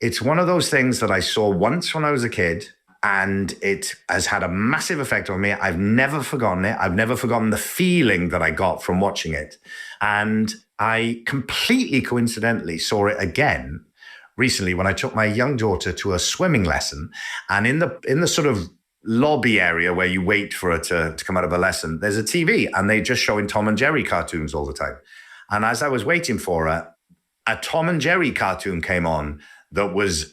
It's one of those things that I saw once when I was a kid, and it has had a massive effect on me. I've never forgotten it. I've never forgotten the feeling that I got from watching it. And I completely coincidentally saw it again recently when I took my young daughter to a swimming lesson. And in the sort of lobby area where you wait for her to come out of a lesson, there's a TV, and they just showing Tom and Jerry cartoons all the time. And as I was waiting for her, a Tom and Jerry cartoon came on that was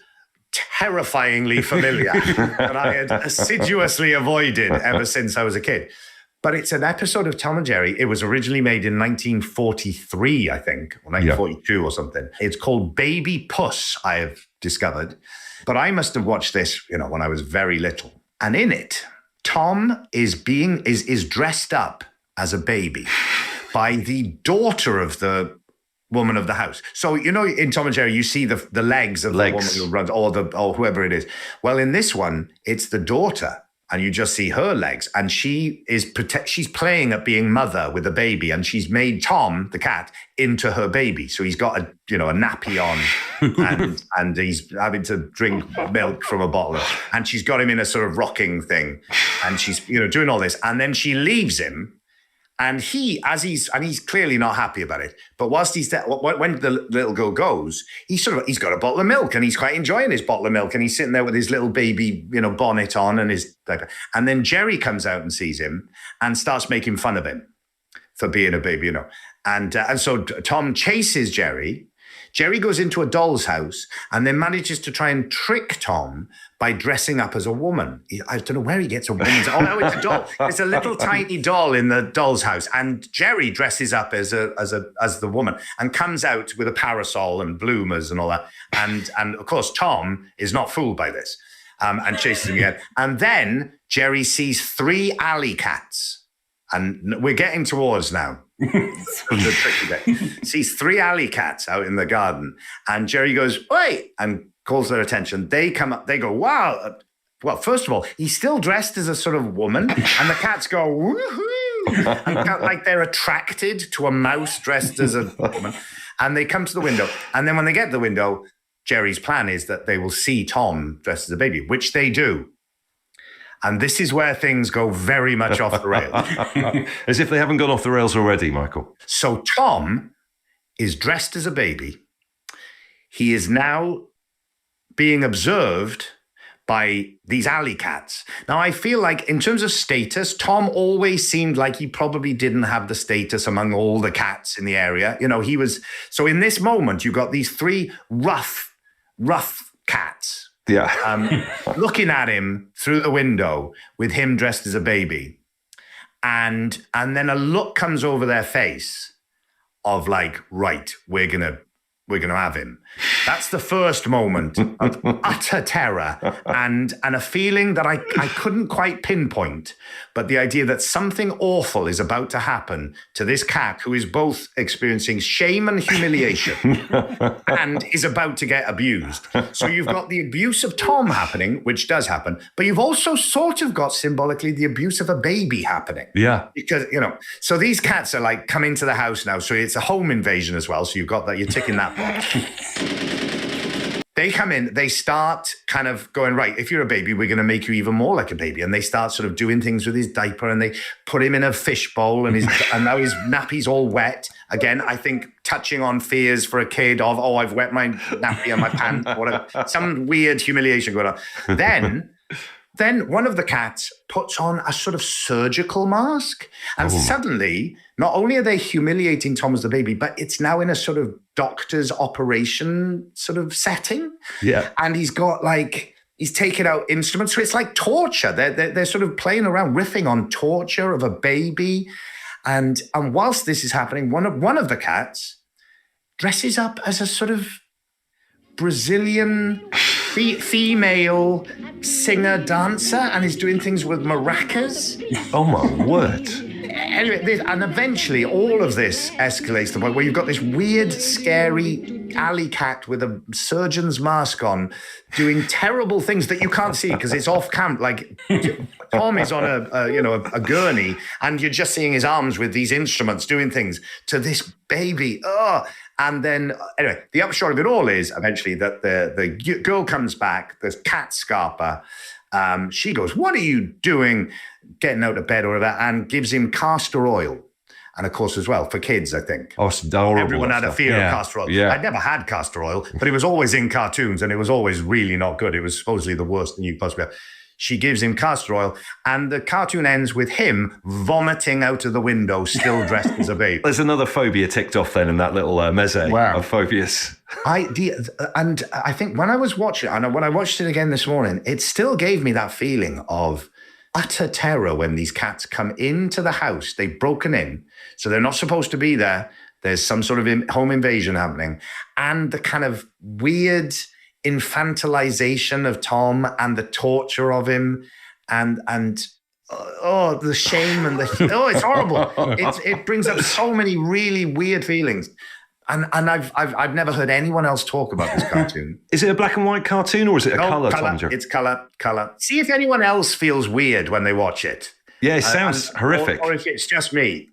terrifyingly familiar that I had assiduously avoided ever since I was a kid. But it's an episode of Tom and Jerry. It was originally made in 1943, I think, or 1942 or something. It's called Baby Puss, I have discovered. But I must have watched this, when I was very little. And in it, Tom is dressed up as a baby by the daughter of the woman of the house. So, in Tom and Jerry, you see the legs of the woman who runs, or whoever it is. Well, in this one, it's the daughter, and you just see her legs, and she's playing at being mother with a baby, and she's made Tom, the cat, into her baby. So he's got a nappy on, and he's having to drink milk from a bottle, and she's got him in a sort of rocking thing, and she's doing all this, and then she leaves him. And he's clearly not happy about it. But whilst he's there, when the little girl goes, he's got a bottle of milk, and he's quite enjoying his bottle of milk, and he's sitting there with his little baby, bonnet on, and then Jerry comes out and sees him and starts making fun of him for being a baby, and so Tom chases Jerry. Jerry goes into a doll's house and then manages to try and trick Tom by dressing up as a woman. I don't know where he gets a woman's. Oh no, it's a doll. It's a little tiny doll in the doll's house, and Jerry dresses up as the woman and comes out with a parasol and bloomers and all that. And of course, Tom is not fooled by this, and chases him again. And then Jerry sees 3 alley cats, and we're getting towards now. The tricky bit. Sees 3 alley cats out in the garden, and Jerry goes, "Wait!" and calls their attention. They come up, they go, "Wow." Well, first of all, he's still dressed as a sort of woman, and the cats go, "Woohoo!" and like they're attracted to a mouse dressed as a woman. And they come to the window, and then when they get to the window, Jerry's plan is that they will see Tom dressed as a baby, which they do. And this is where things go very much off the rails. As if they haven't gone off the rails already, Michael. So Tom is dressed as a baby. He is now being observed by these alley cats. Now, I feel like in terms of status, Tom always seemed like he probably didn't have the status among all the cats in the area. He was... So in this moment, you got these 3 rough cats. Yeah. Looking at him through the window with him dressed as a baby. And then a look comes over their face of like, right, we're gonna have him. That's the first moment of utter terror and a feeling that I couldn't quite pinpoint, but the idea that something awful is about to happen to this cat who is both experiencing shame and humiliation and is about to get abused. So you've got the abuse of Tom happening, which does happen, but you've also sort of got symbolically the abuse of a baby happening. Yeah. Because, so these cats are like coming to the house now. So it's a home invasion as well. So you've got that, you're ticking that box. They come in, they start kind of going, right, if you're a baby, we're going to make you even more like a baby. And they start sort of doing things with his diaper, and they put him in a fish bowl, and now his nappy's all wet. Again, I think touching on fears for a kid of, I've wet my nappy on my pants, or whatever. Some weird humiliation going on. Then one of the cats puts on a sort of surgical mask. And suddenly, not only are they humiliating Tom as the baby, but it's now in a sort of doctor's operation sort of setting. Yeah. And he's taken out instruments. So it's like torture. They're sort of playing around, riffing on torture of a baby. And whilst this is happening, one of the cats dresses up as a sort of Brazilian female singer-dancer and is doing things with maracas. Oh, my word. Anyway, and eventually all of this escalates to the point where you've got this weird, scary alley cat with a surgeon's mask on doing terrible things that you can't see because it's off camp. Like Tom is on a gurney, and you're just seeing his arms with these instruments doing things to this baby. And then, anyway, the upshot of it all is eventually that the girl comes back, the cat Scarpa. She goes, "What are you doing getting out of bed or whatever?" And gives him castor oil. And of course, as well, for kids, I think. Oh, it's horrible. Everyone had a stuff. fear of castor oil. Yeah. I'd never had castor oil, but it was always in cartoons and it was always really not good. It was supposedly the worst thing you possibly have. She gives him castor oil, and the cartoon ends with him vomiting out of the window, still dressed as a baby. There's another phobia ticked off then in that little meze of phobias. And I think when I was watching it, and when I watched it again this morning, it still gave me that feeling of utter terror when these cats come into the house. They've broken in, so they're not supposed to be there. There's some sort of home invasion happening, and the kind of weird infantilization of Tom and the torture of him, and the shame and it's horrible. It brings up so many really weird feelings. And I've never heard anyone else talk about this cartoon. Is it a black and white cartoon or is it a colour, Tom? It's colour. See if anyone else feels weird when they watch it. Yeah, it sounds horrific. Or if it's just me.